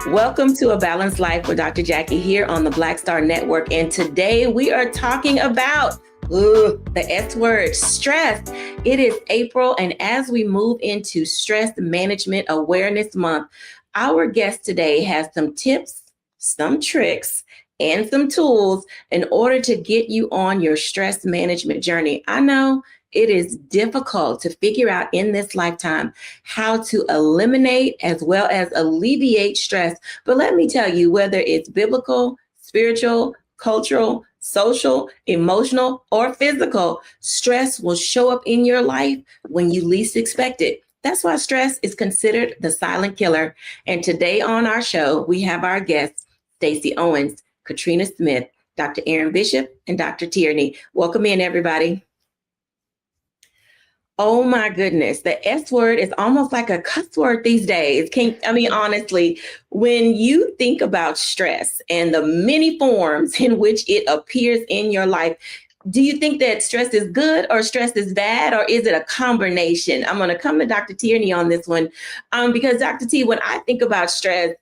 Welcome to A Balanced Life with Dr. Jacquie here on the Black Star Network. And today we are talking about the S word, stress. It is April, and as we move into Stress Management Awareness Month, our guest today has some tips, some tricks, and some tools in order to get you on your stress management journey. I know it is difficult to figure out in this lifetime how to eliminate as well as alleviate stress. But let me tell you, whether it's biblical, spiritual, cultural, social, emotional, or physical, stress will show up in your life when you least expect it. That's why stress is considered the silent killer. And today on our show, we have our guests, Stacey Owens, Katrina Smith, Dr. Aaron Bishop, and Dr. Tierney. Welcome in, everybody. Oh my goodness, the S word is almost like a cuss word these days. Honestly, when you think about stress and the many forms in which it appears in your life, do you think that stress is good or stress is bad, or is it a combination? I'm going to come to Dr. Tierney on this one because Dr. T, when I think about stress,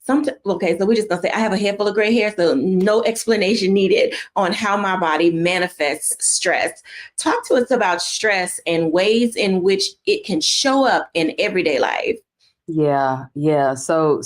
so we're just going to say I have a head full of gray hair, so no explanation needed on how my body manifests stress. Talk to us about stress and ways in which it can show up in everyday life. Yeah. So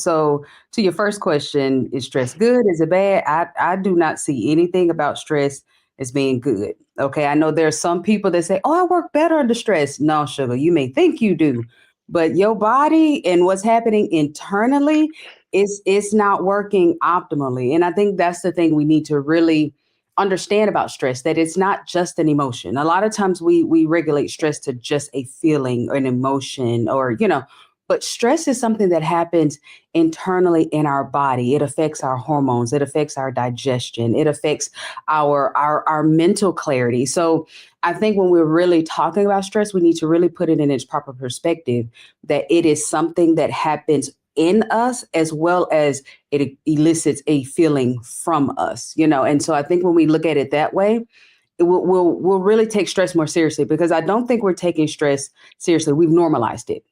to your first question, is stress good? Is it bad? I do not see anything about stress as being good. Okay. I know there are some people that say, oh, I work better under stress. No, sugar, you may think you do, but your body and what's happening internally is not working optimally. And I think that's the thing we need to really understand about stress, that it's not just an emotion. A lot of times we regulate stress to just a feeling or an emotion or, but stress is something that happens internally in our body. It affects our hormones. It affects our digestion. It affects our mental clarity. So I think when we're really talking about stress, we need to really put it in its proper perspective, that it is something that happens in us as well as it elicits a feeling from us, And so I think when we look at it that way, we'll really take stress more seriously, because I don't think we're taking stress seriously. We've normalized it.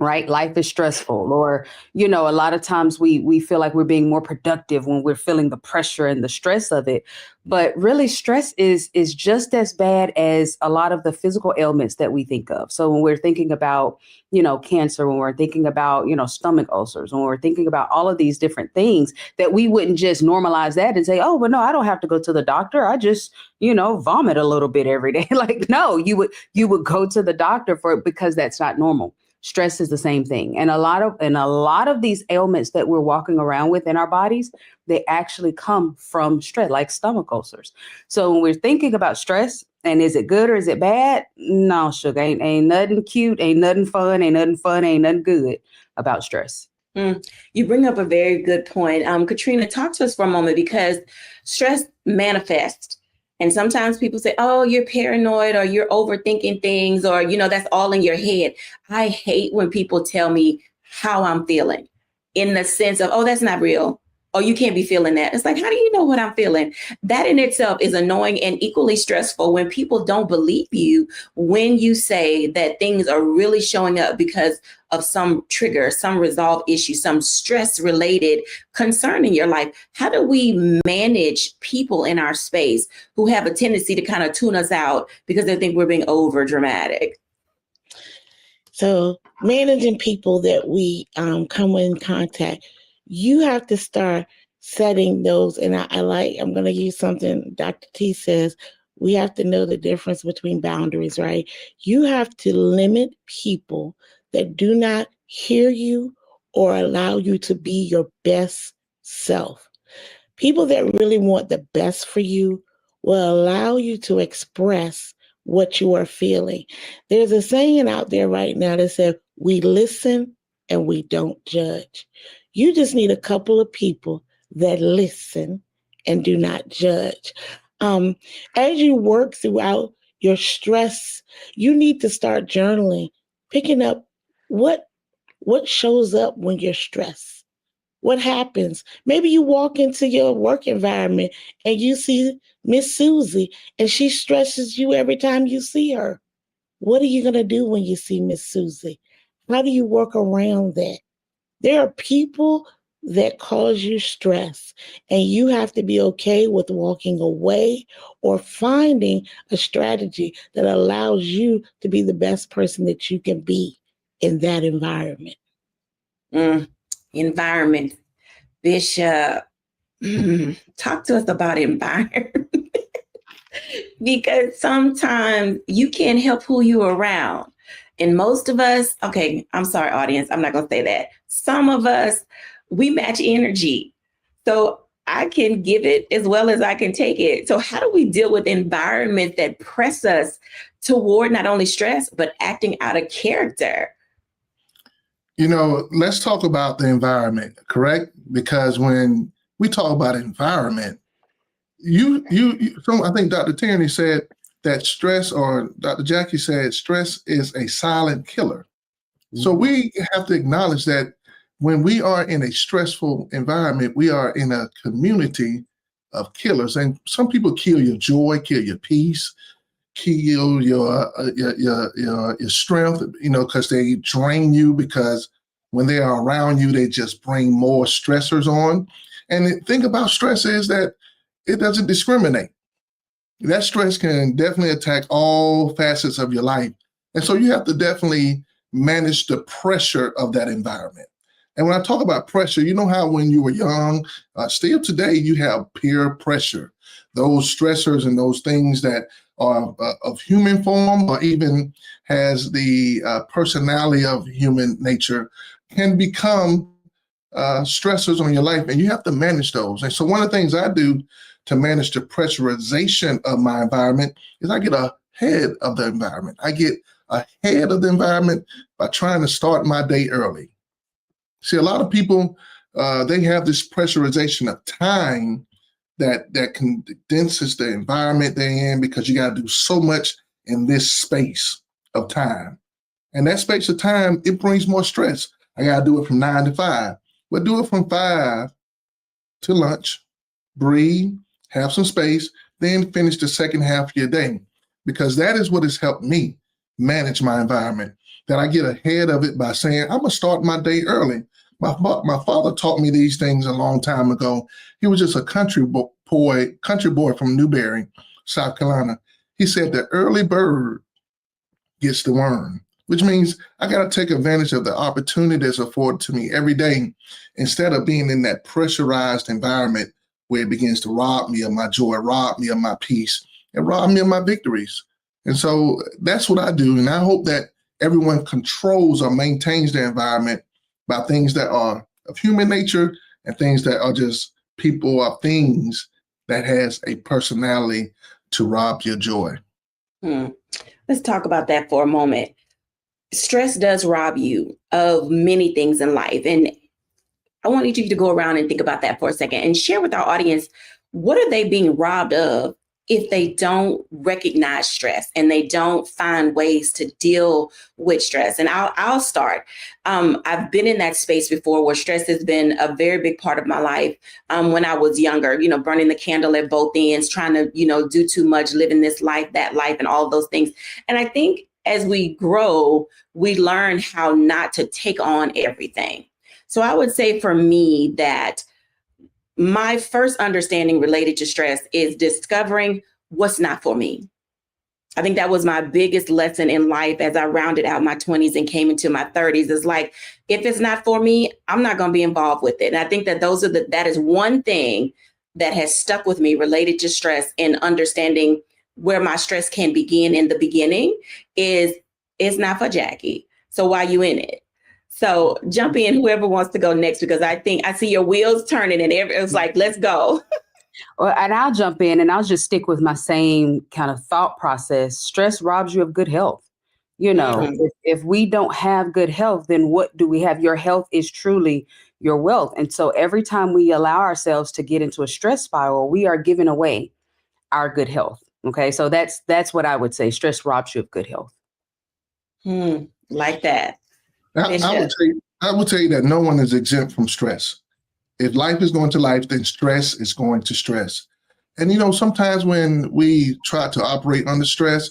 Right? Life is stressful, or, a lot of times we feel like we're being more productive when we're feeling the pressure and the stress of it. But really, stress is just as bad as a lot of the physical ailments that we think of. So when we're thinking about, cancer, when we're thinking about, stomach ulcers, when we're thinking about all of these different things, that we wouldn't just normalize that and say, oh, well, no, I don't have to go to the doctor. I just, vomit a little bit every day. Like, no, you would go to the doctor for it, because that's not normal. Stress is the same thing. And a lot of these ailments that we're walking around with in our bodies, they actually come from stress, like stomach ulcers. So when we're thinking about stress, and is it good or is it bad? No, sugar, ain't nothing cute, ain't nothing fun, ain't nothing good about stress. You bring up a very good point. Katrina, talk to us for a moment, because stress manifests. And sometimes people say, oh, you're paranoid, or you're overthinking things, or, that's all in your head. I hate when people tell me how I'm feeling, in the sense of, oh, that's not real. Oh, you can't be feeling that. It's like, how do you know what I'm feeling? That in itself is annoying and equally stressful when people don't believe you when you say that things are really showing up because of some trigger, some resolved issue, some stress related concern in your life. How do we manage people in our space who have a tendency to kind of tune us out because they think we're being over dramatic? So managing people that we come in contact, you have to start setting those. And I'm going to use something Dr. T says. We have to know the difference between boundaries, right? You have to limit people that do not hear you or allow you to be your best self. People that really want the best for you will allow you to express what you are feeling. There's a saying out there right now that says, we listen and we don't judge. You just need a couple of people that listen and do not judge. As you work throughout your stress, you need to start journaling, picking up what shows up when you're stressed. What happens? Maybe you walk into your work environment and you see Miss Susie, and she stresses you every time you see her. What are you going to do when you see Miss Susie? How do you work around that? There are people that cause you stress, and you have to be okay with walking away or finding a strategy that allows you to be the best person that you can be in that environment. Environment. Bishop, talk to us about environment. Because sometimes you can't help who you're around. And most of us, okay, I'm sorry, audience, I'm not going to say that. Some of us, we match energy. So I can give it as well as I can take it. So how do we deal with environments that press us toward not only stress, but acting out of character? Let's talk about the environment, correct? Because when we talk about environment, I think Dr. Tierney said that stress, or Dr. Jacquie said stress is a silent killer. Mm-hmm. So we have to acknowledge that when we are in a stressful environment, we are in a community of killers. And some people kill your joy, kill your peace, kill your strength, because they drain you, because when they are around you, they just bring more stressors on. And the thing about stress is that it doesn't discriminate. That stress can definitely attack all facets of your life. And so you have to definitely manage the pressure of that environment. And when I talk about pressure, you know how when you were young, still today, you have peer pressure. Those stressors and those things that are of human form, or even has the personality of human nature, can become stressors on your life, and you have to manage those. And so one of the things I do to manage the pressurization of my environment is I get ahead of the environment. I get ahead of the environment by trying to start my day early. See, a lot of people, they have this pressurization of time that condenses the environment they're in, because you got to do so much in this space of time. And that space of time, it brings more stress. I got to do it from 9 to 5. But do it from 5 to lunch, breathe, have some space, then finish the second half of your day. Because that is what has helped me manage my environment, that I get ahead of it by saying, I'm going to start my day early. My father taught me these things a long time ago. He was just a country boy from Newberry, South Carolina. He said the early bird gets the worm, which means I got to take advantage of the opportunity that's afforded to me every day, instead of being in that pressurized environment where it begins to rob me of my joy, rob me of my peace, and rob me of my victories. And so that's what I do. And I hope that everyone controls or maintains their environment by things that are of human nature and things that are just people or things that has a personality to rob your joy. Let's talk about that for a moment. Stress does rob you of many things in life. And I want you to go around and think about that for a second and share with our audience, what are they being robbed of if they don't recognize stress and they don't find ways to deal with stress? And I'll start. I've been in that space before where stress has been a very big part of my life. When I was younger, burning the candle at both ends, trying to, do too much, living this life, that life, and all of those things. And I think as we grow, we learn how not to take on everything. So I would say for me that my first understanding related to stress is discovering what's not for me. I think that was my biggest lesson in life as I rounded out my 20s and came into my 30s. Is like, if it's not for me, I'm not going to be involved with it. And I think that that is one thing that has stuck with me related to stress, and understanding where my stress can begin in the beginning is it's not for Jacquie. So why you in it? So jump in, whoever wants to go next, because I think I see your wheels turning and it's like, let's go. Well, and I'll jump in and I'll just stick with my same kind of thought process. Stress robs you of good health. If we don't have good health, then what do we have? Your health is truly your wealth. And so every time we allow ourselves to get into a stress spiral, we are giving away our good health. Okay. So that's what I would say. Stress robs you of good health. Like that. I would tell you that no one is exempt from stress. If life is going to life, then stress is going to stress. And, sometimes when we try to operate under stress,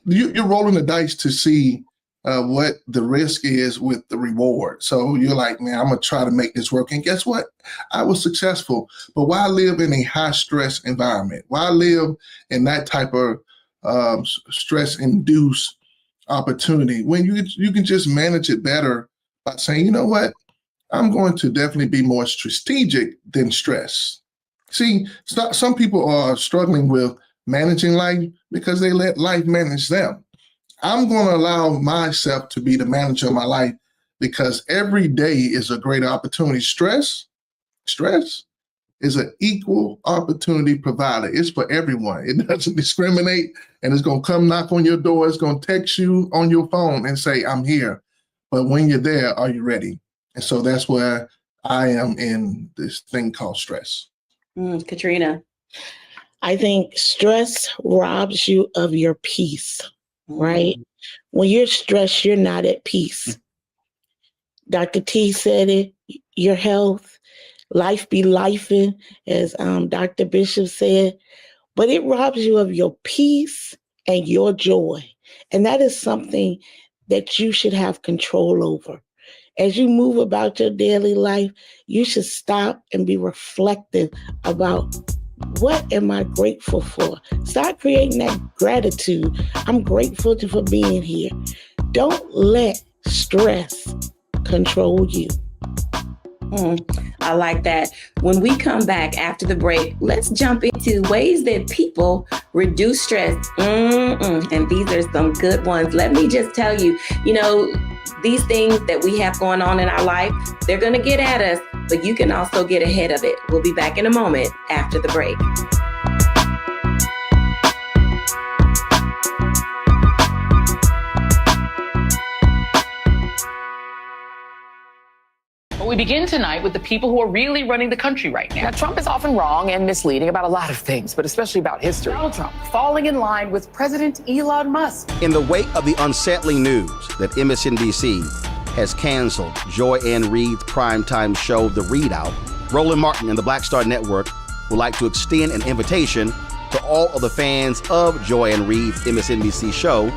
you're rolling the dice to see what the risk is with the reward. So you're like, man, I'm going to try to make this work. And guess what? I was successful. But why live in a high stress environment? Why live in that type of stress induced opportunity when you can just manage it better by saying, you know what? I'm going to definitely be more strategic than stress. See, some people are struggling with managing life because they let life manage them. I'm going to allow myself to be the manager of my life because every day is a great opportunity. Stress is an equal opportunity provider. It's for everyone. It doesn't discriminate, and it's going to come knock on your door. It's going to text you on your phone and say, I'm here. But when you're there, are you ready? And so that's where I am in this thing called stress. Katrina. I think stress robs you of your peace, right? When you're stressed, you're not at peace. Dr. T said it, your health, life be lifing, as Dr. Bishop said, but it robs you of your peace and your joy. And that is something that you should have control over. As you move about your daily life, you should stop and be reflective about what am I grateful for? Start creating that gratitude. I'm grateful for being here. Don't let stress control you. I like that. When we come back after the break, let's jump into ways that people reduce stress. And these are some good ones. Let me just tell you, these things that we have going on in our life, they're going to get at us, but you can also get ahead of it. We'll be back in a moment after the break. We begin tonight with the people who are really running the country right now. Now, Trump is often wrong and misleading about a lot of things, but especially about history. Donald Trump falling in line with President Elon Musk. In the wake of the unsettling news that MSNBC has canceled Joy Ann Reid's primetime show, The Readout, Roland Martin and the Black Star Network would like to extend an invitation to all of the fans of Joy Ann Reid's MSNBC show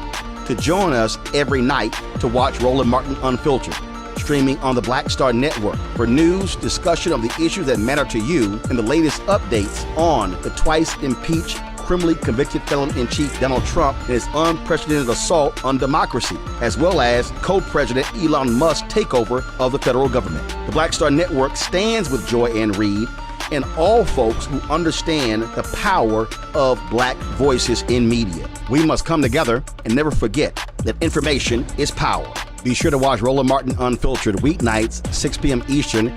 to join us every night to watch Roland Martin Unfiltered, streaming on the Black Star Network for news, discussion of the issues that matter to you, and the latest updates on the twice impeached, criminally convicted felon-in-chief Donald Trump and his unprecedented assault on democracy, as well as co-president Elon Musk's takeover of the federal government. The Black Star Network stands with Joy Ann Reid and all folks who understand the power of Black voices in media. We must come together and never forget that information is power. Be sure to watch Roland Martin Unfiltered weeknights, 6 p.m. Eastern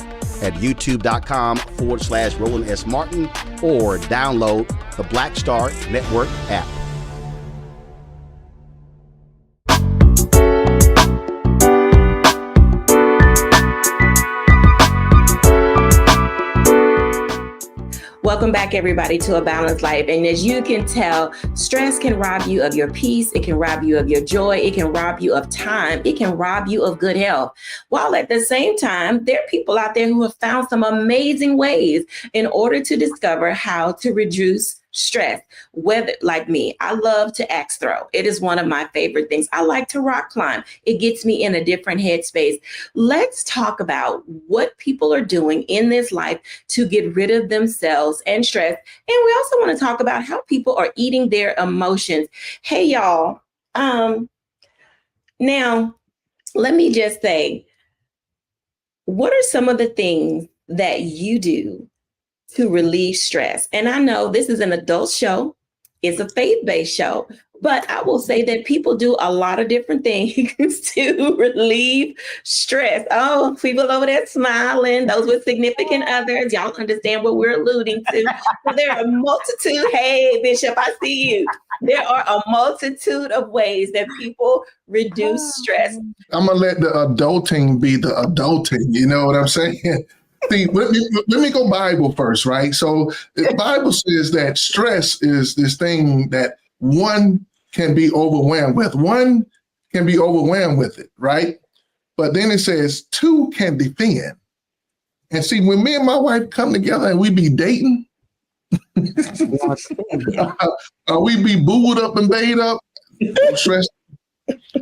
at youtube.com/Roland S. Martin or download the Black Star Network app. Welcome back, everybody, to A Balanced Life. And as you can tell, stress can rob you of your peace. It can rob you of your joy. It can rob you of time. It can rob you of good health. While at the same time, there are people out there who have found some amazing ways in order to discover how to reduce stress. Whether, like me, I love to axe throw. It is one of my favorite things. I like to rock climb. It gets me in a different headspace. Let's talk about what people are doing in this life to get rid of themselves and stress. And we also want to talk about how people are eating their emotions. Hey, y'all. Now, let me just say, what are some of the things that you do to relieve stress? And I know this is an adult show. It's a faith-based show, but I will say that people do a lot of different things to relieve stress. Oh, people over there smiling, those with significant others, y'all understand what we're alluding to. So there are a multitude. Hey, Bishop, I see you. There are a multitude of ways that people reduce stress. I'm going to let the adulting be the adulting. You know what I'm saying? See, let me go Bible first, right? So the Bible says that stress is this thing that one can be overwhelmed with. One can be overwhelmed with it, right? But then it says two can defend. And see, when me and my wife come together and we be dating, we be booed up and bayed up, stress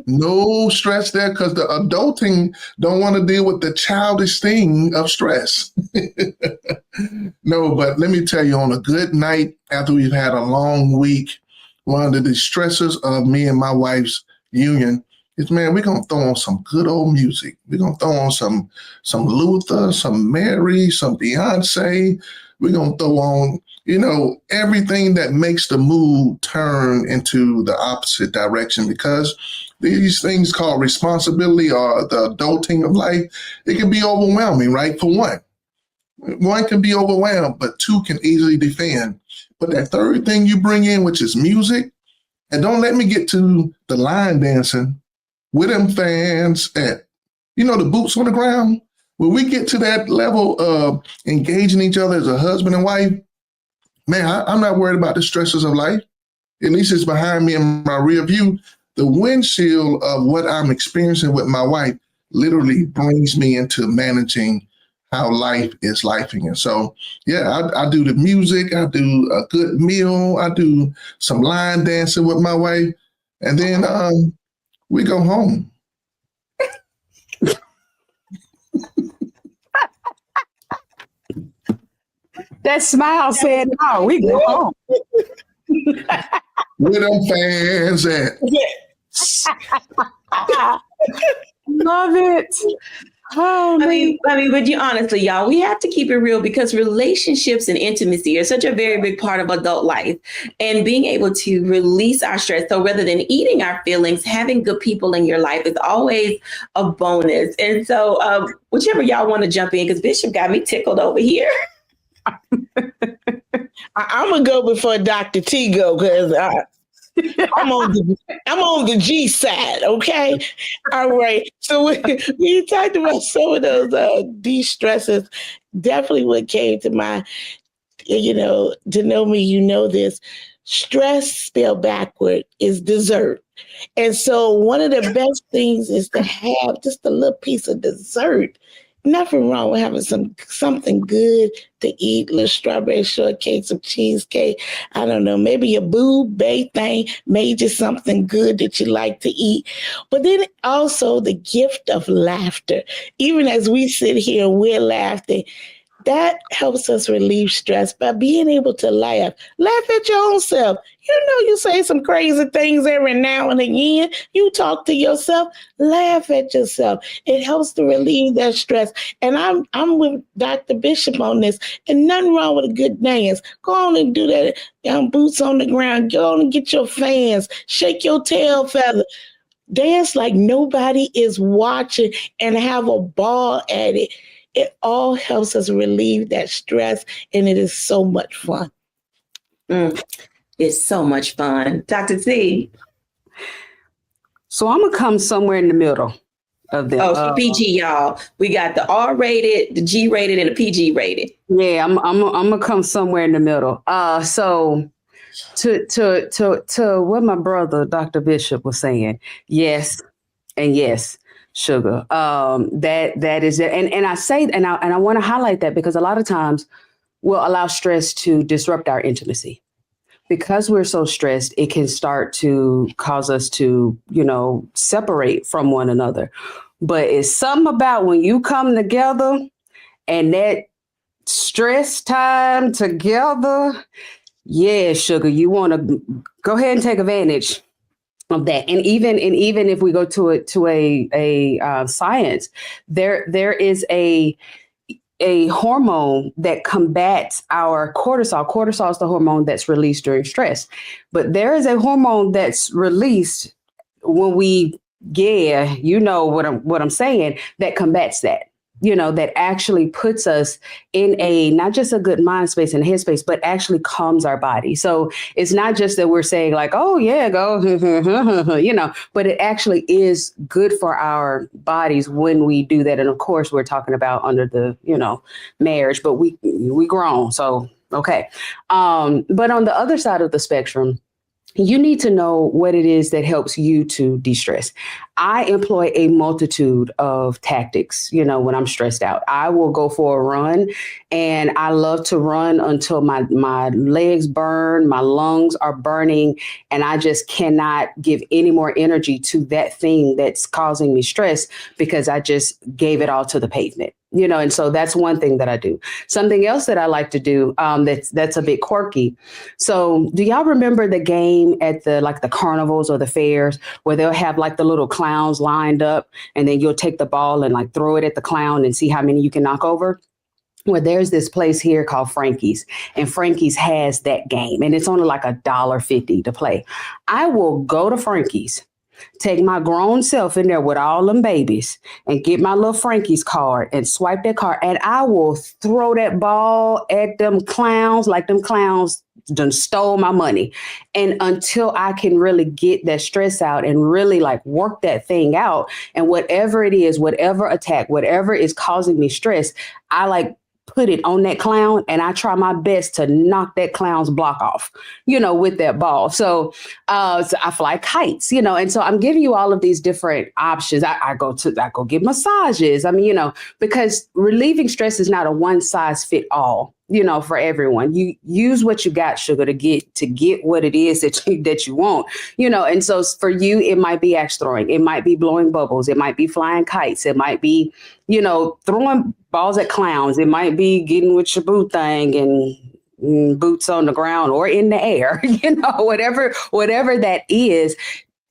No stress there because the adulting don't want to deal with the childish thing of stress. No, but let me tell you, on a good night after we've had a long week, one of the stressors of me and my wife's union is, man, we're going to throw on some good old music. We're going to throw on some Luther, some Mary, some Beyonce. We're going to throw on, everything that makes the mood turn into the opposite direction, because these things called responsibility or the adulting of life, it can be overwhelming, right? For one can be overwhelmed, but two can easily defend. But that third thing you bring in, which is music, and don't let me get to the line dancing with them fans at, the boots on the ground. When we get to that level of engaging each other as a husband and wife, man, I'm not worried about the stresses of life. At least it's behind me in my rear view. The windshield of what I'm experiencing with my wife literally brings me into managing how life is lifing. And so, yeah, I do the music, I do a good meal, I do some line dancing with my wife, and then we go home. That smile said, no, we go home. Where them fans at? Love it. Oh, I mean, but you honestly, y'all, we have to keep it real, because relationships and intimacy are such a very big part of adult life, and being able to release our stress. So rather than eating our feelings, having good people in your life is always a bonus. And so whichever y'all want to jump in, because Bishop got me tickled over here. I'm gonna go before Dr. T go, because I'm on the G side, okay? All right. So we talked about some of those de-stressors. Definitely what came to my, to know me, this. Stress spelled backward is dessert. And so one of the best things is to have just a little piece of dessert. Nothing wrong with having something good to eat, little strawberry shortcake, some cheesecake. I don't know, maybe your boo-bae thing made you something good that you like to eat. But then also the gift of laughter. Even as we sit here and we're laughing, that helps us relieve stress by being able to laugh. Laugh at your own self. You say some crazy things every now and again. You talk to yourself, laugh at yourself. It helps to relieve that stress. And I'm with Dr. Bishop on this. And nothing wrong with a good dance. Go on and do that. Boots on the ground. Go on and get your fans. Shake your tail feather. Dance like nobody is watching and have a ball at it. It all helps us relieve that stress, and it is so much fun. It's so much fun. Dr. T. So I'm going to come somewhere in the middle of them. Oh, PG, y'all. We got the R-rated, the G-rated, and the PG-rated. Yeah, I'm going to come somewhere in the middle. So to what my brother, Dr. Bishop, was saying, yes and yes. Sugar. That is it. And I say, and I want to highlight that because a lot of times we'll allow stress to disrupt our intimacy. Because we're so stressed, it can start to cause us to, separate from one another. But it's something about when you come together and that stress time together, yeah, sugar, you want to go ahead and take advantage of that. And even if we go to a science, there is a hormone that combats our cortisol. Cortisol is the hormone that's released during stress, but there is a hormone that's released when we, what I'm saying, that combats that. That actually puts us in a, not just a good mind space and headspace, but actually calms our body. So it's not just that we're saying like, oh yeah, go, but it actually is good for our bodies when we do that. And of course we're talking about under the, marriage, but we grown. So, okay. But on the other side of the spectrum, you need to know what it is that helps you to de-stress. I employ a multitude of tactics, when I'm stressed out. I will go for a run, and I love to run until my legs burn, my lungs are burning, and I just cannot give any more energy to that thing that's causing me stress because I just gave it all to the pavement. And so that's one thing that I do. Something else that I like to do that's a bit quirky. So do y'all remember the game at the carnivals or the fairs where they'll have like the little clowns lined up, and then you'll take the ball and like throw it at the clown and see how many you can knock over? Well, there's this place here called Frankie's, and Frankie's has that game, and it's only like $1.50 to play. I will go to Frankie's, take my grown self in there with all them babies and get my little Frankie's card and swipe that card. And I will throw that ball at them clowns like them clowns done stole my money. And until I can really get that stress out and really like work that thing out, and whatever it is, whatever attack, whatever is causing me stress, I like put it on that clown, and I try my best to knock that clown's block off, with that ball. So I fly kites, and so I'm giving you all of these different options. I go get massages. I mean, because relieving stress is not a one size fit all, for everyone. You use what you got, sugar, to get what it is that you want, and so for you, it might be axe throwing. It might be blowing bubbles. It might be flying kites. It might be, throwing balls at clowns. It might be getting with your boot thing and boots on the ground or in the air, whatever that is.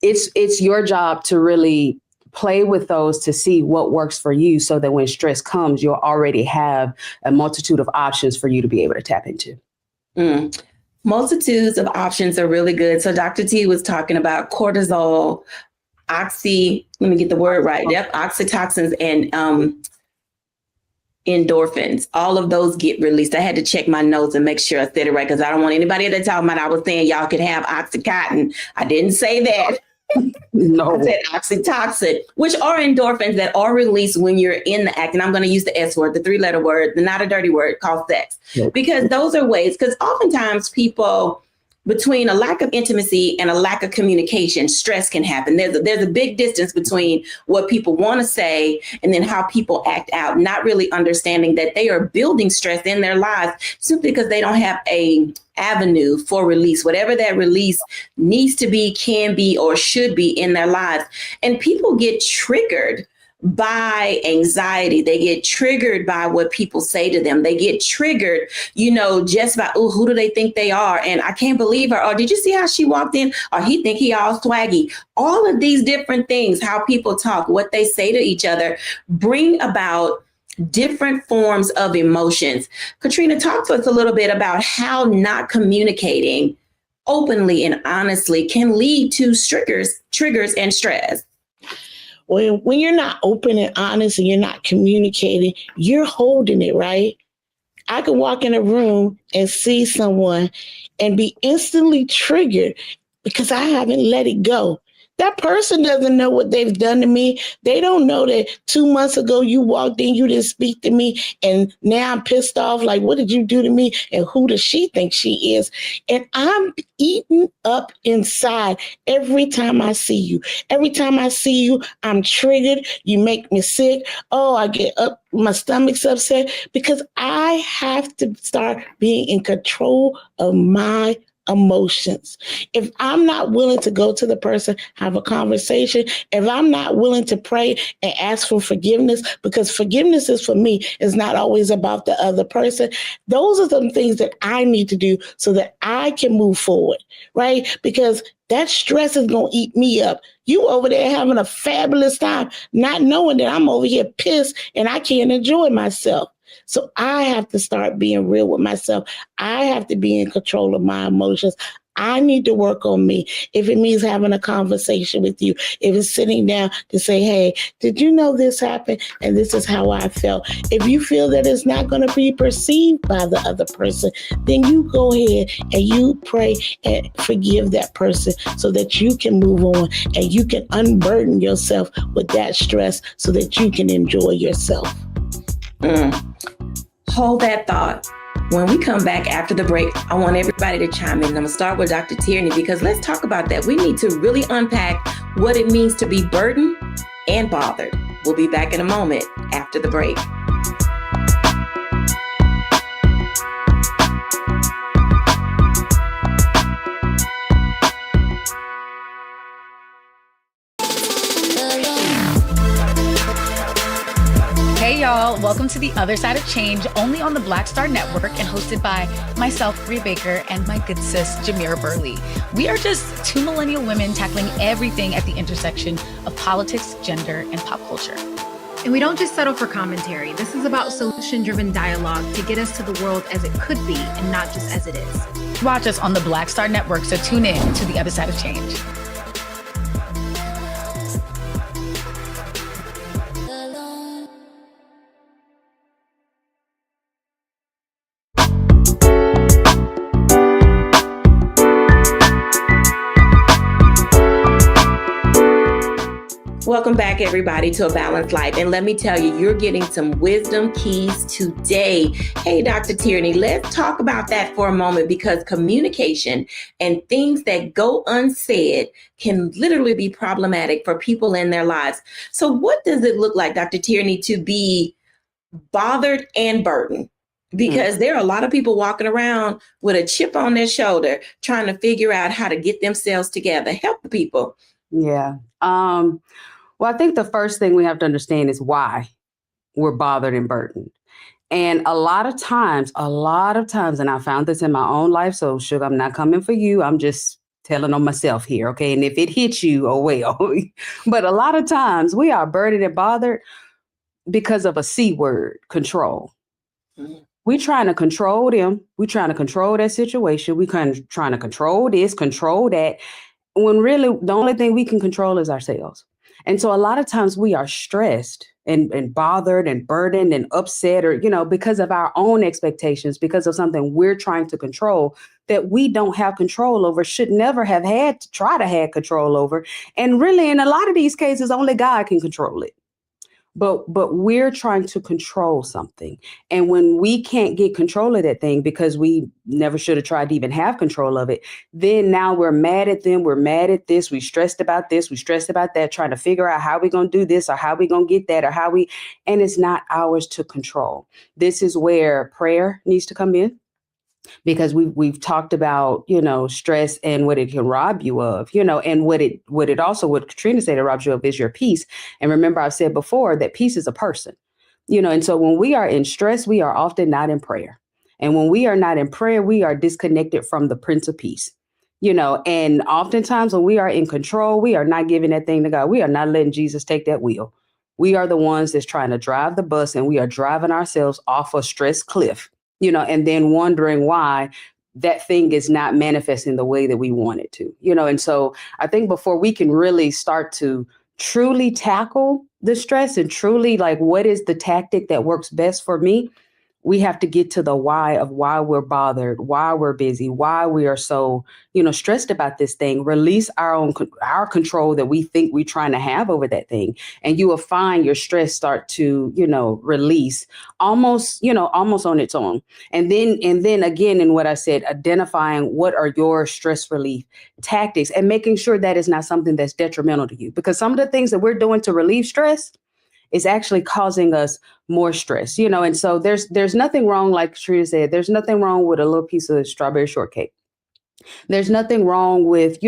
It's your job to really play with those to see what works for you, so that when stress comes, you'll already have a multitude of options for you to be able to tap into. Multitudes of options are really good. So Dr. T was talking about cortisol, let me get the word right. Yep, oxytocins and endorphins. All of those get released. I had to check my notes and make sure I said it right, because I don't want anybody to talk about I was saying y'all could have Oxycontin. I didn't say that. No. I said oxytocin, which are endorphins that are released when you're in the act. And I'm going to use the S word, the 3-letter word, the not a dirty word called sex, because those are ways, because oftentimes people, between a lack of intimacy and a lack of communication, stress can happen. There's a big distance between what people want to say and then how people act out, not really understanding that they are building stress in their lives simply because they don't have a avenue for release, whatever that release needs to be, can be, or should be in their lives. And people get triggered by anxiety. They get triggered by what people say to them. They get triggered, just by, oh, who do they think they are? And I can't believe her. Or did you see how she walked in? Or he think he all swaggy. All of these different things, how people talk, what they say to each other, bring about different forms of emotions. Katrina, talk to us a little bit about how not communicating openly and honestly can lead to triggers and stress. When you're not open and honest and you're not communicating, you're holding it, right? I can walk in a room and see someone and be instantly triggered because I haven't let it go. That person doesn't know what they've done to me. They don't know that 2 months ago you walked in, you didn't speak to me, and now I'm pissed off. Like, what did you do to me? And who does she think she is? And I'm eaten up inside every time I see you. Every time I see you, I'm triggered. You make me sick. Oh, I get up. My stomach's upset because I have to start being in control of my emotions. If I'm not willing to go to the person, have a conversation, if I'm not willing to pray and ask for forgiveness, because forgiveness is for me, it's not always about the other person. Those are some things that I need to do so that I can move forward, right? Because that stress is going to eat me up. You over there having a fabulous time, not knowing that I'm over here pissed and I can't enjoy myself. So I have to start being real with myself. I have to be in control of my emotions. I need to work on me. If it means having a conversation with you, if it's sitting down to say, hey, did you know this happened? And this is how I felt. If you feel that it's not going to be perceived by the other person, then you go ahead and you pray and forgive that person so that you can move on and you can unburden yourself with that stress so that you can enjoy yourself. Hold that thought. When we come back after the break, I want everybody to chime in. I'm going to start with Dr. Tierney because let's talk about that. We need to really unpack what it means to be burdened and bothered. We'll be back in a moment after the break. Hey y'all, welcome to The Other Side of Change, only on the Black Star Network and hosted by myself, Bree Baker, and my good sis, Jamira Burley. We are just two millennial women tackling everything at the intersection of politics, gender, and pop culture. And we don't just settle for commentary. This is about solution-driven dialogue to get us to the world as it could be and not just as it is. Watch us on the Black Star Network, so tune in to The Other Side of Change. Welcome back, everybody, to A Balanced Life. And let me tell you, you're getting some wisdom keys today. Hey, Dr. Tierney, let's talk about that for a moment because communication and things that go unsaid can literally be problematic for people in their lives. So what does it look like, Dr. Tierney, to be bothered and burdened? Because there are a lot of people walking around with a chip on their shoulder trying to figure out how to get themselves together. Help the people. Yeah. Well, I think the first thing we have to understand is why we're bothered and burdened. And a lot of times, and I found this in my own life, so Sugar, I'm not coming for you. I'm just telling on myself here, okay? And if it hits you, oh well. But a lot of times we are burdened and bothered because of a C word, control. Mm-hmm. We're trying to control them. We're trying to control that situation. We're trying to control this, control that, when really the only thing we can control is ourselves. And so a lot of times we are stressed and bothered and burdened and upset or, because of our own expectations, because of something we're trying to control that we don't have control over, should never have had to try to have control over. And really, in a lot of these cases, only God can control it. But we're trying to control something. And when we can't get control of that thing because we never should have tried to even have control of it, then now we're mad at them. We're mad at this. We stressed about this. We stressed about that, trying to figure out how we're going to do this or how we're going to get that and it's not ours to control. This is where prayer needs to come in. Because we've talked about, stress and what it can rob you of, and what Katrina said it robs you of is your peace. And remember, I've said before that peace is a person, and so when we are in stress, we are often not in prayer. And when we are not in prayer, we are disconnected from the Prince of Peace, and oftentimes when we are in control, we are not giving that thing to God. We are not letting Jesus take that wheel. We are the ones that's trying to drive the bus and we are driving ourselves off a stress cliff. And then wondering why that thing is not manifesting the way that we want it to, and so I think before we can really start to truly tackle the stress and truly what is the tactic that works best for me, we have to get to the why of why we're bothered, why we're busy, why we are so, stressed about this thing, release our control that we think we're trying to have over that thing. And you will find your stress start to, release almost on its own. And then again, in what I said, identifying what are your stress relief tactics and making sure that is not something that's detrimental to you, because some of the things that we're doing to relieve stress is actually causing us more stress, and so there's nothing wrong, like Katrina said, there's nothing wrong with a little piece of strawberry shortcake. There's nothing wrong with,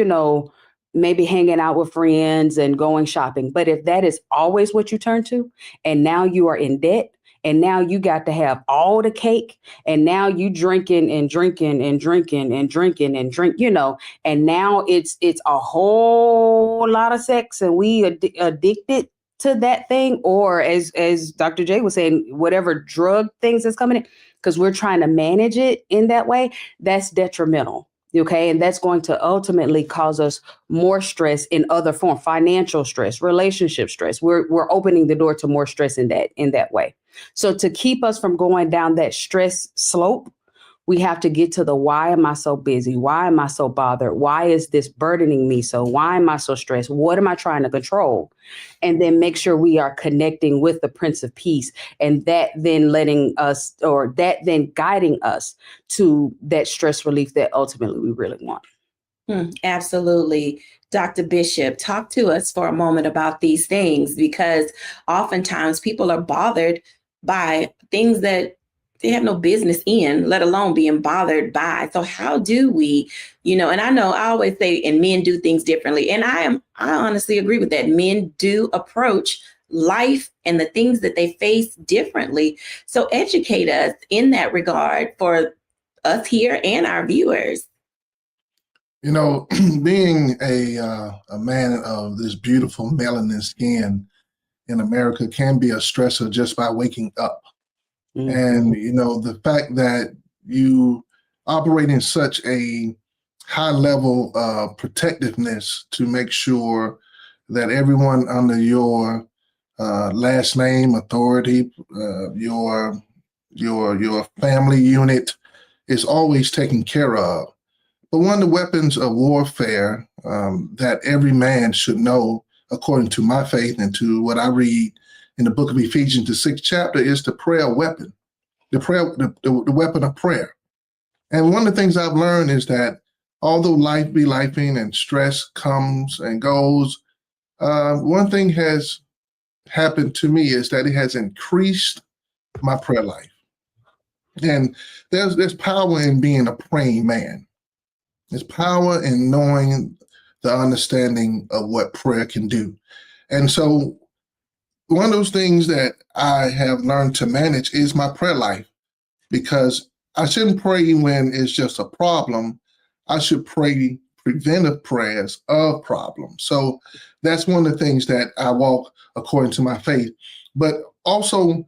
maybe hanging out with friends and going shopping. But if that is always what you turn to, and now you are in debt, and now you got to have all the cake, and now you drinking and drinking and drinking and drinking and drink, and now it's a whole lot of sex and we addicted to that thing, or as Dr. J was saying, whatever drug things that's coming in, because we're trying to manage it in that way, that's detrimental. Okay. And that's going to ultimately cause us more stress in other forms, financial stress, relationship stress. We're opening the door to more stress in that way. So to keep us from going down that stress slope, We have to get to the why am I so busy? Why am I so bothered? Why is this burdening me? So why am I so stressed? What am I trying to control? And then make sure we are connecting with the Prince of Peace, and that then guiding us to that stress relief that ultimately we really want. Absolutely. Dr. Bishop, talk to us for a moment about these things, because oftentimes people are bothered by things that they have no business in, let alone being bothered by. So how do we, and I know I always say, and men do things differently. And I honestly agree with that. Men do approach life and the things that they face differently. So educate us in that regard for us here and our viewers. Being a man of this beautiful melanin skin in America can be a stressor just by waking up. And, the fact that you operate in such a high level of protectiveness to make sure that everyone under your last name, authority, your family unit is always taken care of. But one of the weapons of warfare that every man should know, according to my faith and to what I read in the book of Ephesians, the 6th chapter, is the prayer weapon, the weapon of prayer. And one of the things I've learned is that although life be lifing and stress comes and goes, one thing has happened to me is that it has increased my prayer life. And there's power in being a praying man. There's power in knowing the understanding of what prayer can do. And so one of those things that I have learned to manage is my prayer life, because I shouldn't pray when it's just a problem. I should pray preventive prayers of problems. So that's one of the things that I walk according to my faith. But also,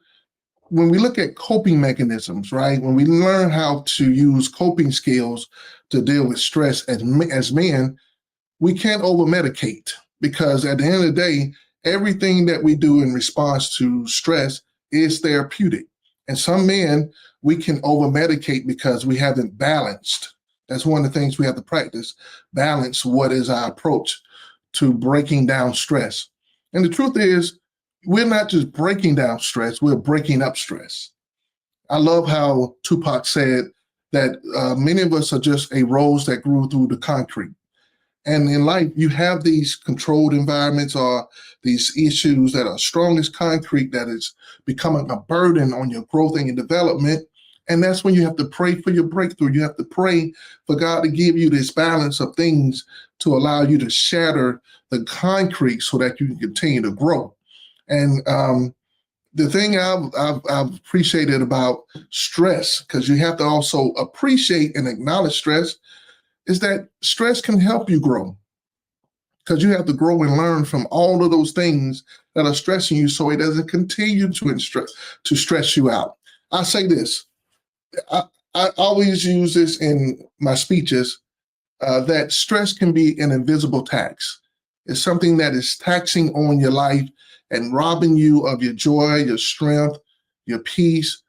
when we look at coping mechanisms, right, when we learn how to use coping skills to deal with stress as men, we can't over-medicate, because at the end of the day, everything that we do in response to stress is therapeutic. And some men, we can over-medicate because we haven't balanced. That's one of the things we have to practice, balance what is our approach to breaking down stress. And the truth is, we're not just breaking down stress, we're breaking up stress. I love how Tupac said that many of us are just a rose that grew through the concrete. And in life, you have these controlled environments or these issues that are strong as concrete that is becoming a burden on your growth and your development. And that's when you have to pray for your breakthrough. You have to pray for God to give you this balance of things to allow you to shatter the concrete so that you can continue to grow. And the thing I've appreciated about stress, because you have to also appreciate and acknowledge stress, is that stress can help you grow, because you have to grow and learn from all of those things that are stressing you so it doesn't continue to stress you out. I say this, I always use this in my speeches, that stress can be an invisible tax. It's something that is taxing on your life and robbing you of your joy, your strength, your peace.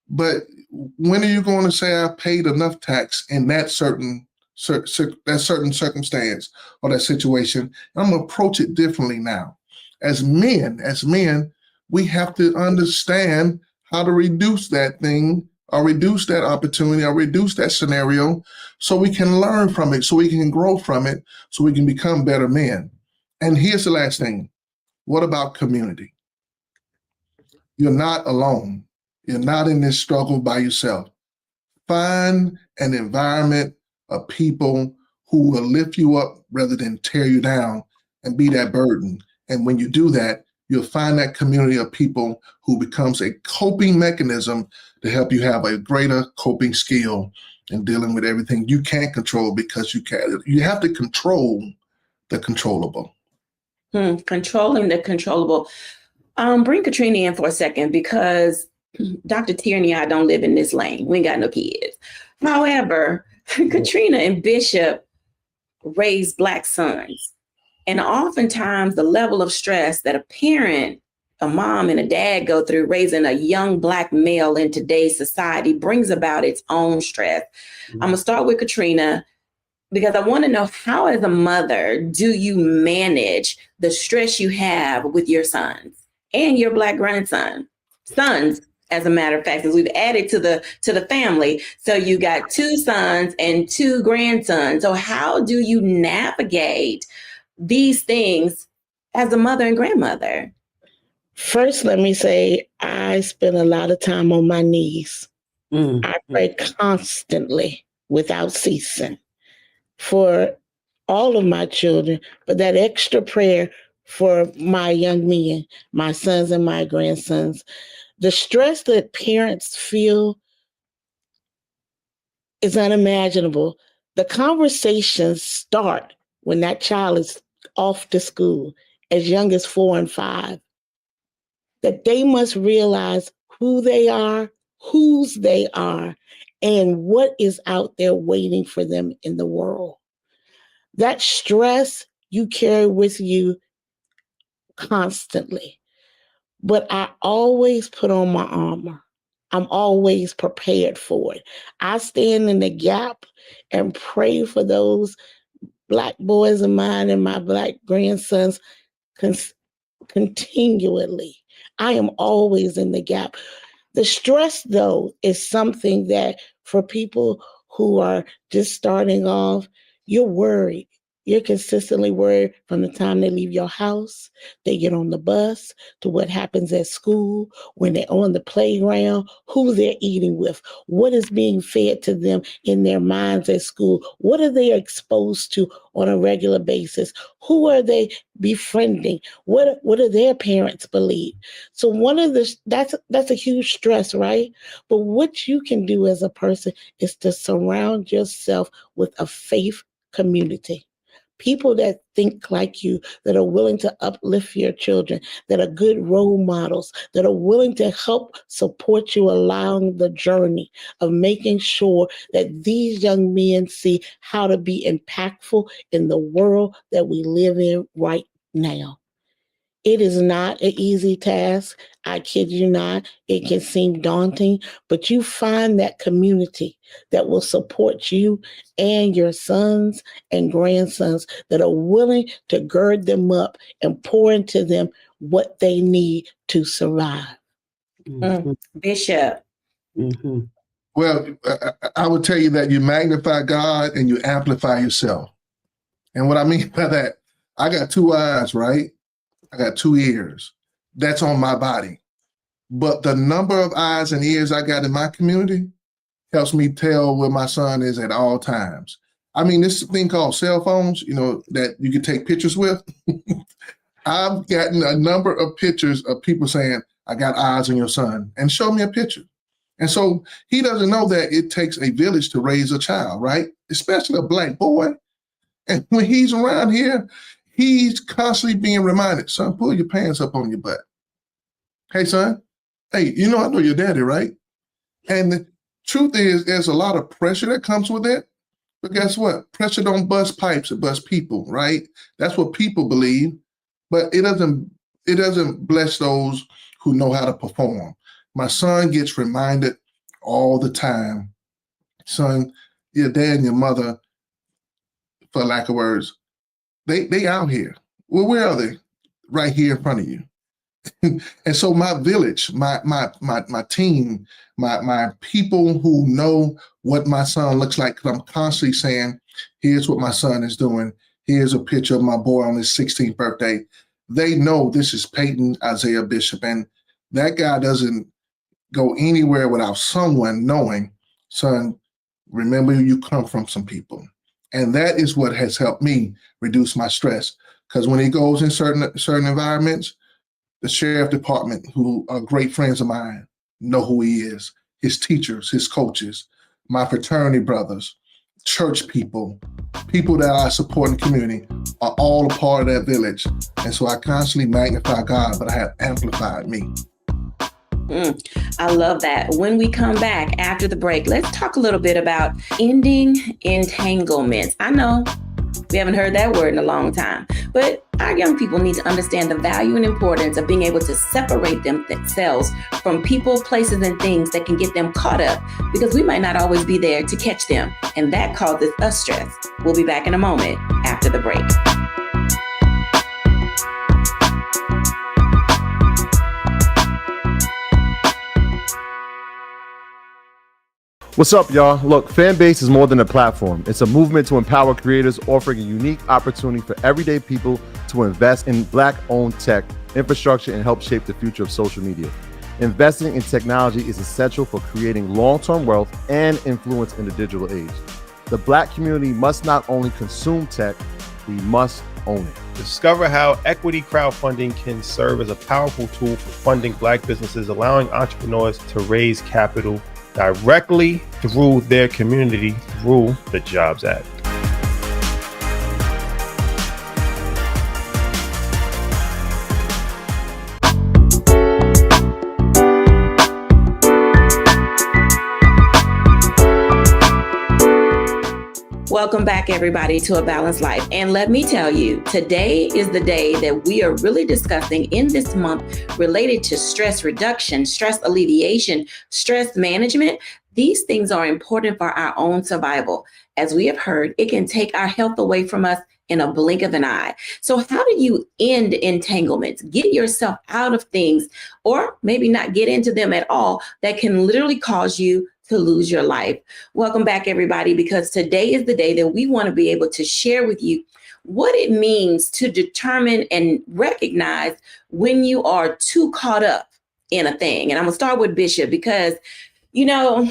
But when are you going to say I paid enough tax in that certain circumstance or that situation? I'm going to approach it differently now. As men, we have to understand how to reduce that thing or reduce that opportunity or reduce that scenario so we can learn from it, so we can grow from it, so we can become better men. And here's the last thing. What about community? You're not alone. You're not in this struggle by yourself. Find an environment of people who will lift you up rather than tear you down and be that burden. And when you do that, you'll find that community of people who becomes a coping mechanism to help you have a greater coping skill in dealing with everything you can't control, because you have to control the controllable. Controlling the controllable. Bring Katrina in for a second, because Dr. Tierney and I don't live in this lane. We ain't got no kids. However, Katrina and Bishop raised Black sons. And oftentimes the level of stress that a parent a mom and a dad go through raising a young Black male in today's society brings about its own stress. I'm going to start with Katrina, because I want to know, how as a mother do you manage the stress you have with your sons and your Black grandson? Sons, as a matter of fact, because we've added to the family. So you got 2 sons and 2 grandsons. So how do you navigate these things as a mother and grandmother? First, let me say, I spend a lot of time on my knees. I pray constantly without ceasing for all of my children, but that extra prayer for my young men, my sons and my grandsons. The stress that parents feel is unimaginable. The conversations start when that child is off to school, as young as 4 and 5. That they must realize who they are, whose they are, and what is out there waiting for them in the world. That stress you carry with you constantly. But I always put on my armor. I'm always prepared for it. I stand in the gap and pray for those Black boys of mine and my Black grandsons continually. I am always in the gap. The stress, though, is something that for people who are just starting off, you're worried. You're consistently worried from the time they leave your house, they get on the bus, to what happens at school, when they're on the playground, who they're eating with, what is being fed to them in their minds at school, what are they exposed to on a regular basis, who are they befriending, what do their parents believe. So that's a huge stress, right? But what you can do as a person is to surround yourself with a faith community. People that think like you, that are willing to uplift your children, that are good role models, that are willing to help support you along the journey of making sure that these young men see how to be impactful in the world that we live in right now. It is not an easy task. I kid you not. It can seem daunting, but you find that community that will support you and your sons and grandsons that are willing to gird them up and pour into them what they need to survive. Bishop. Well, I would tell you that you magnify God and you amplify yourself. And what I mean by that, I got 2 eyes, right? I got 2 ears. That's on my body. But the number of eyes and ears I got in my community helps me tell where my son is at all times. I mean, this thing called cell phones, that you can take pictures with. I've gotten a number of pictures of people saying, I got eyes on your son, and show me a picture. And so he doesn't know that it takes a village to raise a child, right? Especially a Black boy. And when he's around here, he's constantly being reminded, son, pull your pants up on your butt. Hey, son, hey, I know your daddy, right? And the truth is, there's a lot of pressure that comes with it. But guess what? Pressure don't bust pipes, it busts people, right? That's what people believe. But it doesn't bless those who know how to perform. My son gets reminded all the time, son, your dad and your mother, for lack of words, they out here. Well, where are they? Right here in front of you. And so my village, my team, my people who know what my son looks like, because I'm constantly saying, here's what my son is doing. Here's a picture of my boy on his 16th birthday. They know this is Peyton Isaiah Bishop. And that guy doesn't go anywhere without someone knowing, son, remember you come from some people. And that is what has helped me reduce my stress. Because when he goes in certain environments, the sheriff department, who are great friends of mine, know who he is. His teachers, his coaches, my fraternity brothers, church people, people that I support in the community are all a part of that village. And so I constantly magnify God, but I have amplified me. I love that. When we come back after the break, let's talk a little bit about ending entanglements. I know we haven't heard that word in a long time, but Our young people need to understand the value and importance of being able to separate themselves from people, places, and things that can get them caught up, because we might not always be there to catch them, and that causes us stress. We'll be back in a moment after the break. What's up, y'all? Look, Fanbase is more than a platform. It's a movement to empower creators, offering a unique opportunity for everyday people to invest in Black-owned tech, infrastructure, and help shape the future of social media. Investing in technology is essential for creating long-term wealth and influence in the digital age. The Black community must not only consume tech, we must own it. Discover how equity crowdfunding can serve as a powerful tool for funding Black businesses, allowing entrepreneurs to raise capital directly through their community through the Jobs Act. Welcome back, everybody, to A Balanced Life. And let me tell you, today is the day that we are really discussing in this month related to stress reduction, stress alleviation, stress management. These things are important for our own survival. As we have heard, it can take our health away from us in a blink of an eye. So how do you end entanglements? Get yourself out of things, or maybe not get into them at all, that can literally cause you to lose your life. Welcome back, everybody, because today is the day that we want to be able to share with you what it means to determine and recognize when you are too caught up in a thing. And I'm gonna start with Bishop, because, you know,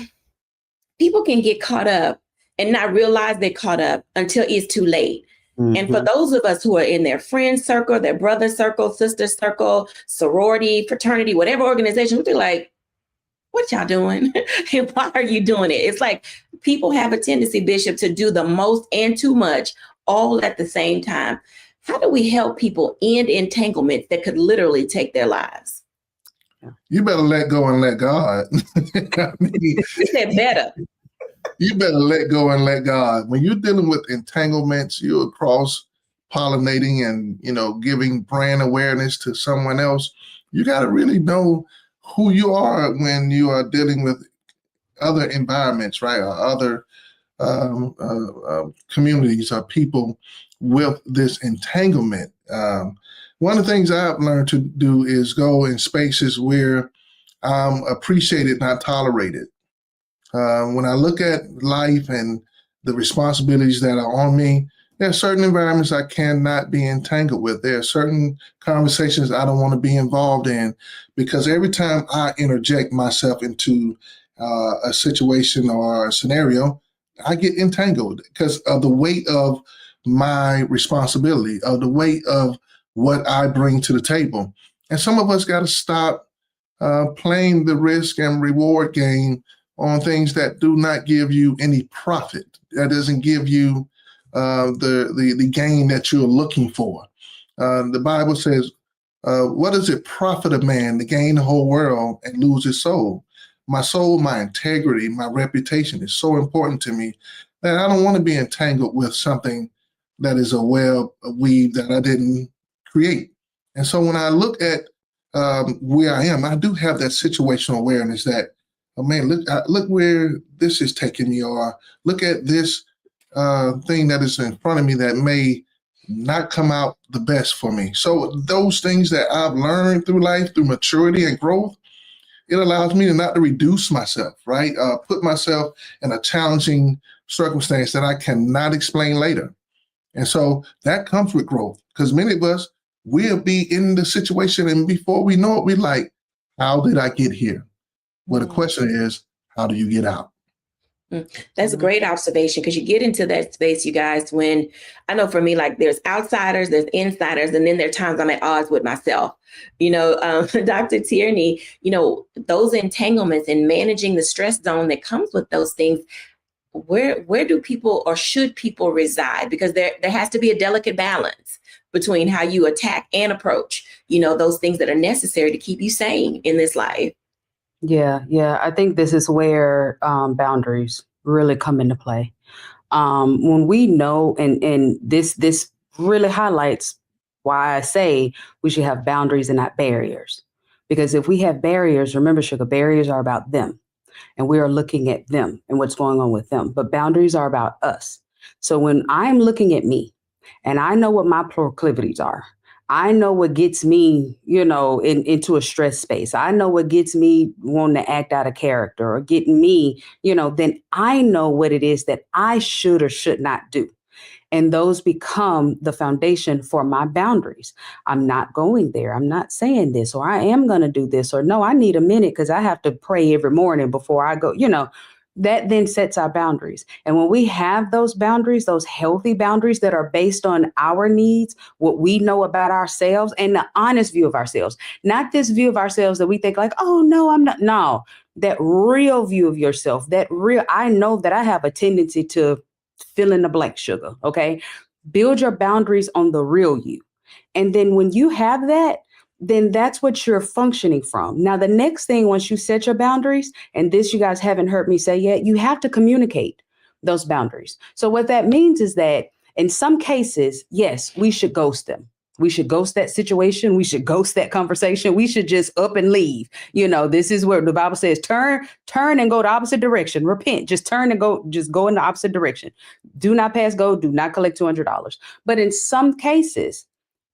people can get caught up and not realize they're caught up until it's too late. Mm-hmm. And for those of us who are in their friend circle, their brother circle, sister circle, sorority, fraternity, whatever organization, we're like, what y'all doing? And why are you doing it? It's like people have a tendency, Bishop, to do the most and too much all at the same time. How do we help people end entanglements that could literally take their lives? You better let go and let God. You said better. You better let go and let God. When you're dealing with entanglements, you're cross-pollinating and, giving brand awareness to someone else. You got to really know who you are when you are dealing with other environments, right? Or other communities or people with this entanglement. One of the things I've learned to do is go in spaces where I'm appreciated, not tolerated. When I look at life and the responsibilities that are on me, there are certain environments I cannot be entangled with. There are certain conversations I don't want to be involved in, because every time I interject myself into a situation or a scenario, I get entangled because of the weight of my responsibility, of the weight of what I bring to the table. And some of us got to stop playing the risk and reward game on things that do not give you any profit, that doesn't give you the gain that you're looking for. The Bible says, what does it profit a man to gain the whole world and lose his soul? My soul, my integrity, my reputation is so important to me that I don't want to be entangled with something that is a web, a weave that I didn't create. And so when I look at where I am, I do have that situational awareness that, oh man, look where this is taking me, or look at this thing that is in front of me that may not come out the best for me. So those things that I've learned through life, through maturity and growth, it allows me to not to reduce myself, right? Put myself in a challenging circumstance that I cannot explain later. And so that comes with growth, because many of us, we'll be in the situation and before we know it, we're like, how did I get here? Well, the question is, how do you get out? That's a great observation, because you get into that space, you guys, when I know for me, like there's outsiders, there's insiders, and then there are times I'm at odds with myself. Dr. Tierney, those entanglements and managing the stress zone that comes with those things, where do people or should people reside? Because there has to be a delicate balance between how you attack and approach, those things that are necessary to keep you sane in this life. Yeah. I think this is where boundaries really come into play. When we know, and this really highlights why I say we should have boundaries and not barriers. Because if we have barriers, remember, sugar, barriers are about them. And we are looking at them and what's going on with them. But boundaries are about us. So when I'm looking at me and I know what my proclivities are, I know what gets me, into a stress space. I know what gets me wanting to act out of character or getting me, then I know what it is that I should or should not do. And those become the foundation for my boundaries. I'm not going there. I'm not saying this, or I am going to do this, or no, I need a minute because I have to pray every morning before I go, that then sets our boundaries. And when we have those boundaries, those healthy boundaries that are based on our needs, what we know about ourselves and the honest view of ourselves, not this view of ourselves that we think like, oh, no, I'm not. No, that real view of yourself, I know that I have a tendency to fill in the blank, sugar. Okay. Build your boundaries on the real you. And then when you have that, then that's what you're functioning from. Now, the next thing, once you set your boundaries, and this you guys haven't heard me say yet, you have to communicate those boundaries. So what that means is that in some cases, yes, we should ghost them. We should ghost that situation. We should ghost that conversation. We should just up and leave. This is where the Bible says, turn and go the opposite direction. Repent, just turn and go in the opposite direction. Do not pass go, do not collect $200. But in some cases,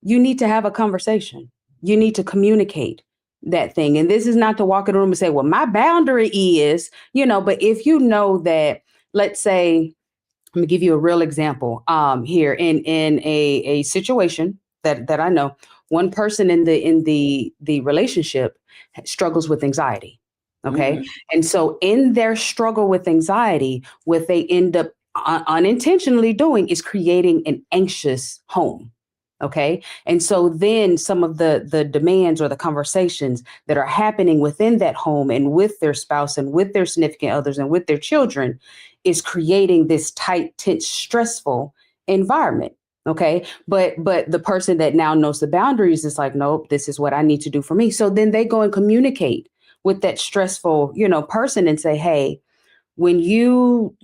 you need to have a conversation. You need to communicate that thing. And this is not to walk in the room and say, well, my boundary is, but if you know that, let's say, let me give you a real example here in a situation that I know, one person in the relationship struggles with anxiety. Okay. Mm-hmm. And so in their struggle with anxiety, what they end up unintentionally doing is creating an anxious home. Okay. And so then some of the demands or the conversations that are happening within that home and with their spouse and with their significant others and with their children is creating this tight, tense, stressful environment. Okay. But the person that now knows the boundaries is like, nope, this is what I need to do for me. So then they go and communicate with that stressful, person and say, hey, when you,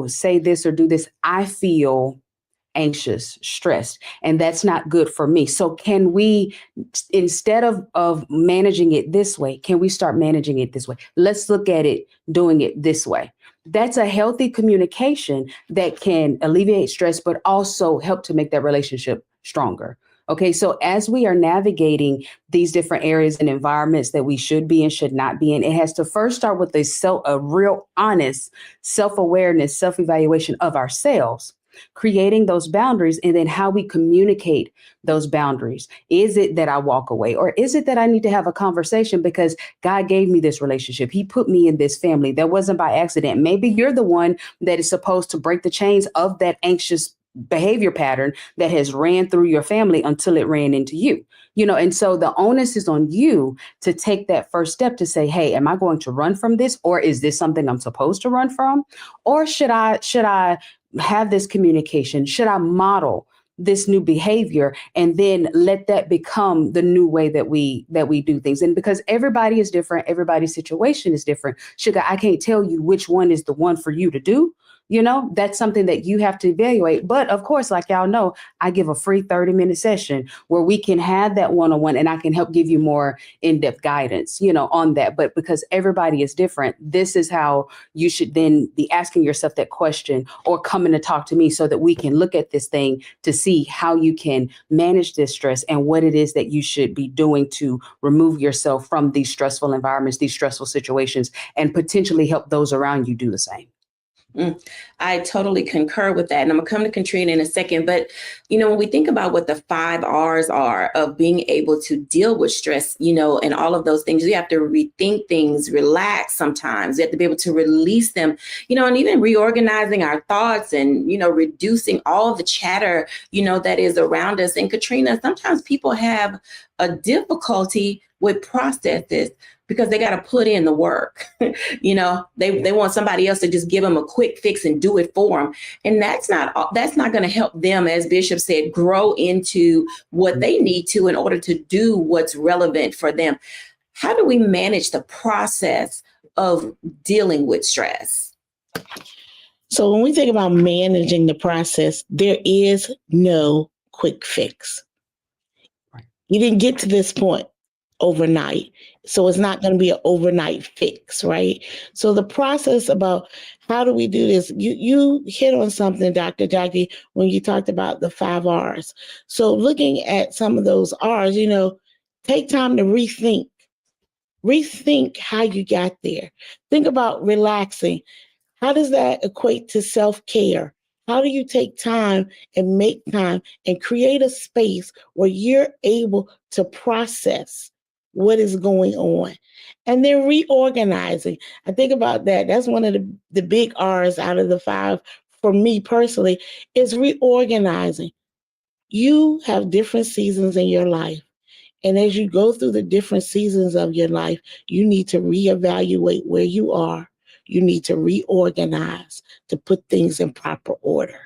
say this or do this, I feel anxious, stressed, and that's not good for me. So can we, instead of managing it this way, can we start managing it this way? Let's look at it, doing it this way. That's a healthy communication that can alleviate stress, but also help to make that relationship stronger. Okay, so as we are navigating these different areas and environments that we should be and should not be in, it has to first start with a real honest self-awareness, self-evaluation of ourselves, creating those boundaries, and then how we communicate those boundaries. Is it that I walk away, or is it that I need to have a conversation because God gave me this relationship? He put me in this family. That wasn't by accident. Maybe you're the one that is supposed to break the chains of that anxious behavior pattern that has ran through your family until it ran into you. And so the onus is on you to take that first step to say, hey, am I going to run from this? Or is this something I'm supposed to run from? Or should I have this communication? Should I model this new behavior and then let that become the new way that we do things? And because everybody is different, everybody's situation is different. Sugar, I can't tell you which one is the one for you to do. That's something that you have to evaluate. But of course, like y'all know, I give a free 30-minute session where we can have that one-on-one and I can help give you more in-depth guidance, on that. But because everybody is different, this is how you should then be asking yourself that question or coming to talk to me so that we can look at this thing to see how you can manage this stress and what it is that you should be doing to remove yourself from these stressful environments, these stressful situations, and potentially help those around you do the same. I totally concur with that. And I'm going to come to Katrina in a second. But, when we think about what the 5 R's are of being able to deal with stress, and all of those things, you have to rethink things, relax sometimes. You have to be able to release them, and even reorganizing our thoughts and, reducing all the chatter, that is around us. And Katrina, sometimes people have a difficulty with processes because they got to put in the work. They want somebody else to just give them a quick fix and do it for them. And that's not going to help them, as Bishop said, grow into what they need to in order to do what's relevant for them. How do we manage the process of dealing with stress? So when we think about managing the process, there is no quick fix. You didn't get to this point overnight. So it's not going to be an overnight fix, right? So the process about how do we do this, you hit on something, Dr. Jacquie, when you talked about the 5 R's. So looking at some of those R's, take time to rethink. Rethink how you got there. Think about relaxing. How does that equate to self-care? How do you take time and make time and create a space where you're able to process what is going on? And then reorganizing. I think about that. That's one of the big R's out of the 5 for me personally, is reorganizing. You have different seasons in your life. And as you go through the different seasons of your life, you need to reevaluate where you are. You need to reorganize to put things in proper order.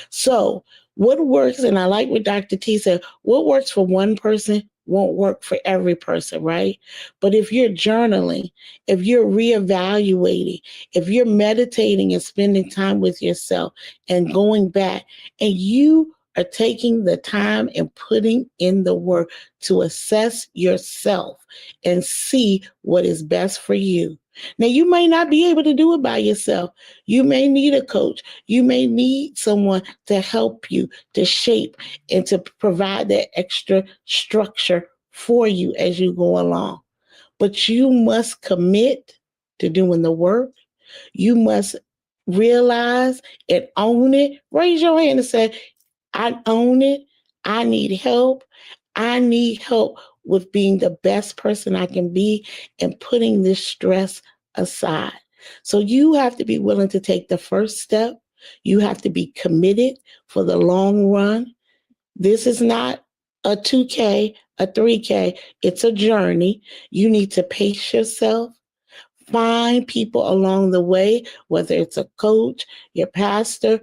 So what works, and I like what Dr. T said, what works for one person won't work for every person, right? But if you're journaling, if you're reevaluating, if you're meditating and spending time with yourself and going back, and you are taking the time and putting in the work to assess yourself and see what is best for you. Now, you may not be able to do it by yourself. You may need a coach. You may need someone to help you, to shape and to provide that extra structure for you as you go along. But you must commit to doing the work. You must realize and own it. Raise your hand and say, I own it. I need help. I need help with being the best person I can be and putting this stress aside. So you have to be willing to take the first step. You have to be committed for the long run. This is not a 2K, a 3K. It's a journey. You need to pace yourself. Find people along the way, whether it's a coach, your pastor,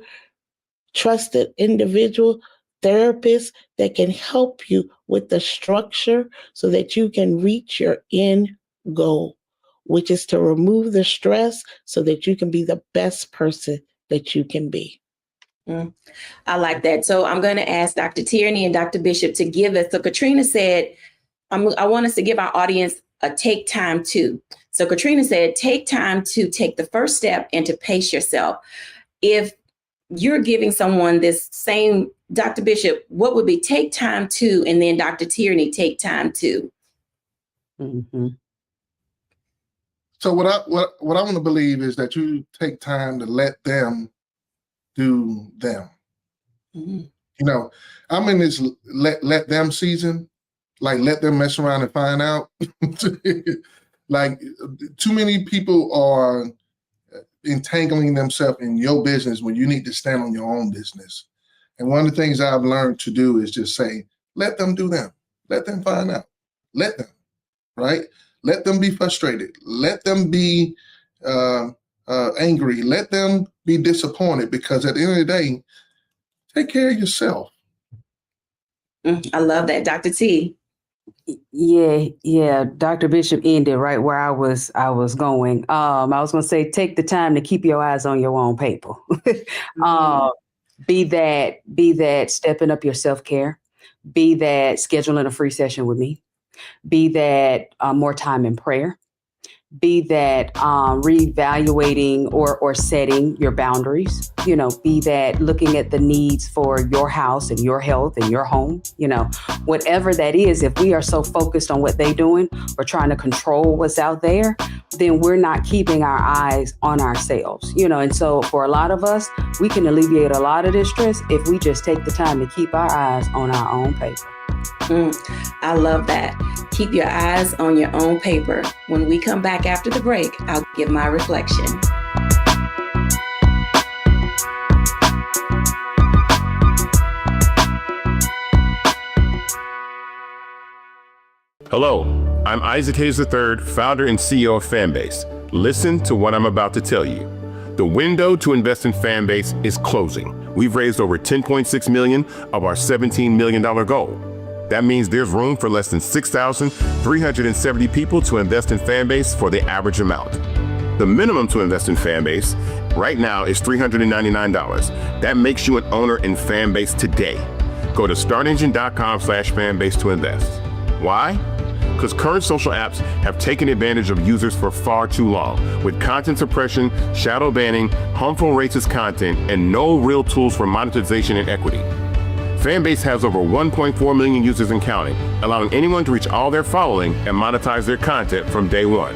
trusted individual, therapist that can help you with the structure so that you can reach your end goal, which is to remove the stress so that you can be the best person that you can be. I like that. So I'm going to ask Dr. Tierney and Dr. Bishop to give us. So Katrina said, I want us to give our audience a take time to. So Katrina said, take time to take the first step and to pace yourself. If you're giving someone this same, Dr. Bishop, what would be take time to, and then Dr. Tierney, take time to? Mm-hmm. So what I want to believe is that you take time to let them do them. Mm-hmm. I'm in this let them season, like let them mess around and find out. Like too many people are entangling themselves in your business when you need to stand on your own business. And one of the things I've learned to do is just say, let them do them. Let them find out. Let them, right? Let them be frustrated. Let them be angry. Let them be disappointed, because at the end of the day, take care of yourself. I love that. Dr. T. Yeah. Dr. Bishop ended right where I was going. I was going to say, take the time to keep your eyes on your own paper. Be that stepping up your self-care. Be that scheduling a free session with me. Be that more time in prayer. Be that reevaluating or setting your boundaries. Be that looking at the needs for your house and your health and your home. Whatever that is, if we are so focused on what they're doing or trying to control what's out there, then we're not keeping our eyes on ourselves. And so for a lot of us, we can alleviate a lot of this stress if we just take the time to keep our eyes on our own paper. I love that. Keep your eyes on your own paper. When we come back after the break, I'll give my reflection. Hello, I'm Isaac Hayes III, founder and CEO of Fanbase. Listen to what I'm about to tell you. The window to invest in Fanbase is closing. We've raised over $10.6 million of our $17 million goal. That means there's room for less than 6,370 people to invest in Fanbase for the average amount. The minimum to invest in Fanbase right now is $399. That makes you an owner in Fanbase today. Go to startengine.com/Fanbase to invest. Why? Because current social apps have taken advantage of users for far too long, with content suppression, shadow banning, harmful racist content, and no real tools for monetization and equity. Fanbase has over 1.4 million users and counting, allowing anyone to reach all their following and monetize their content from day one.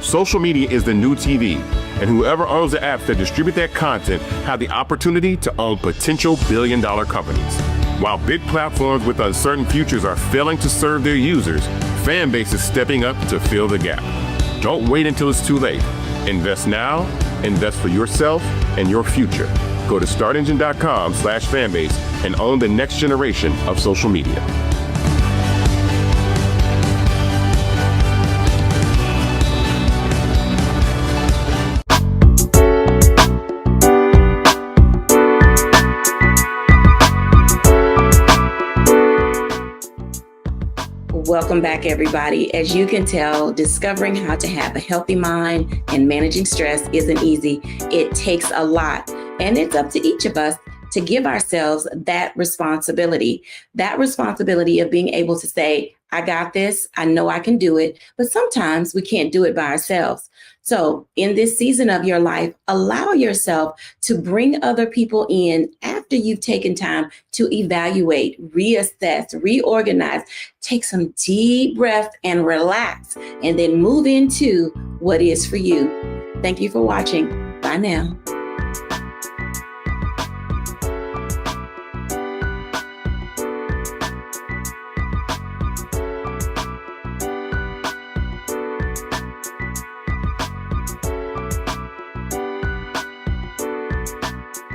Social media is the new TV, and whoever owns the apps that distribute that content have the opportunity to own potential billion-dollar companies. While big platforms with uncertain futures are failing to serve their users, Fanbase is stepping up to fill the gap. Don't wait until it's too late. Invest now, invest for yourself and your future. Go to startengine.com/fanbase and own the next generation of social media. Welcome back, everybody. As you can tell, discovering how to have a healthy mind and managing stress isn't easy. It takes a lot, and it's up to each of us to give ourselves that responsibility of being able to say, I got this, I know I can do it, but sometimes we can't do it by ourselves. So in this season of your life, allow yourself to bring other people in after you've taken time to evaluate, reassess, reorganize, take some deep breath and relax, and then move into what is for you. Thank you for watching. Bye now.